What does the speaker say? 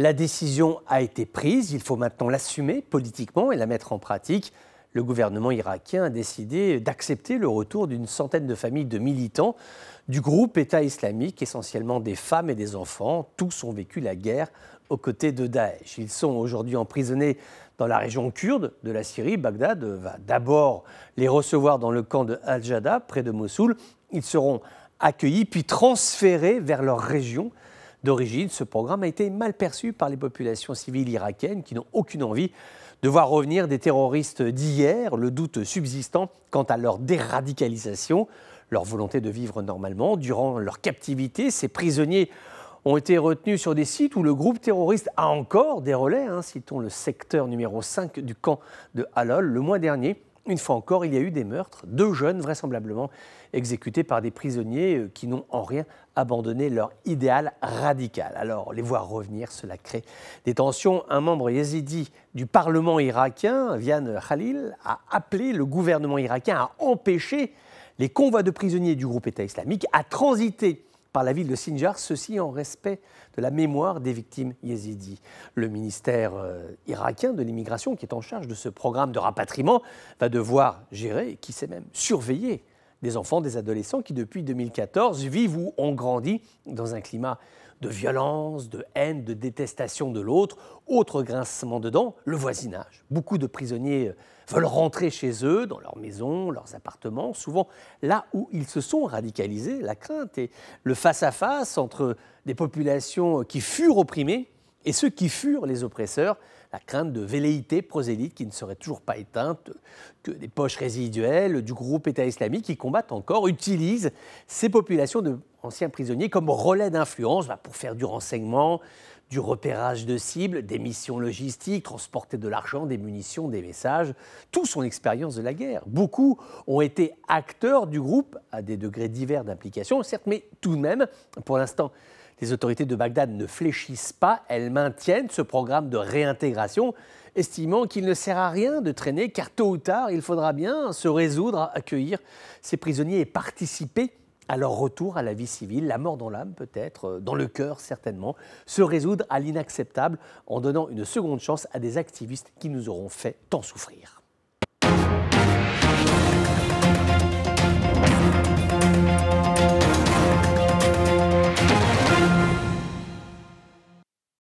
La décision a été prise, il faut maintenant l'assumer politiquement et la mettre en pratique. Le gouvernement irakien a décidé d'accepter le retour d'une centaine de familles de militants du groupe État islamique, essentiellement des femmes et des enfants. Tous ont vécu la guerre aux côtés de Daesh. Ils sont aujourd'hui emprisonnés dans la région kurde de la Syrie. Bagdad va d'abord les recevoir dans le camp de Al-Jada, près de Mossoul. Ils seront accueillis puis transférés vers leur région d'origine. Ce programme a été mal perçu par les populations civiles irakiennes qui n'ont aucune envie de voir revenir des terroristes d'hier, le doute subsistant quant à leur déradicalisation, leur volonté de vivre normalement. Durant leur captivité, ces prisonniers ont été retenus sur des sites où le groupe terroriste a encore des relais. Citons le secteur numéro 5 du camp de Halol. Le mois dernier, une fois encore, il y a eu des meurtres. 2 jeunes, vraisemblablement exécutés par des prisonniers qui n'ont en rien abandonné leur idéal radical. Alors, les voir revenir, cela crée des tensions. Un membre yézidi du Parlement irakien, Vian Khalil, a appelé le gouvernement irakien à empêcher les convois de prisonniers du groupe État islamique à transiter par la ville de Sinjar, ceci en respect de la mémoire des victimes yézidis. Le ministère irakien de l'immigration, qui est en charge de ce programme de rapatriement, va devoir gérer, et qui sait même surveiller, des enfants, des adolescents qui, depuis 2014, vivent ou ont grandi dans un climat de violence, de haine, de détestation de l'autre. Autre grincement de dents, le voisinage. Beaucoup de prisonniers veulent rentrer chez eux, dans leurs maisons, leurs appartements, souvent là où ils se sont radicalisés. La crainte et le face-à-face entre des populations qui furent opprimées et ceux qui furent les oppresseurs. La crainte de velléités prosélytes qui ne seraient toujours pas éteintes, que des poches résiduelles du groupe État islamique qui combattent encore, utilisent ces populations d'anciens prisonniers comme relais d'influence pour faire du renseignement, du repérage de cibles, des missions logistiques, transporter de l'argent, des munitions, des messages. Tous ont l'expérience de la guerre. Beaucoup ont été acteurs du groupe à des degrés divers d'implication, certes, mais tout de même, pour l'instant, les autorités de Bagdad ne fléchissent pas, elles maintiennent ce programme de réintégration, estimant qu'il ne sert à rien de traîner, car tôt ou tard, il faudra bien se résoudre à accueillir ces prisonniers et participer à leur retour à la vie civile, la mort dans l'âme peut-être, dans le cœur certainement, se résoudre à l'inacceptable en donnant une seconde chance à des activistes qui nous auront fait tant souffrir.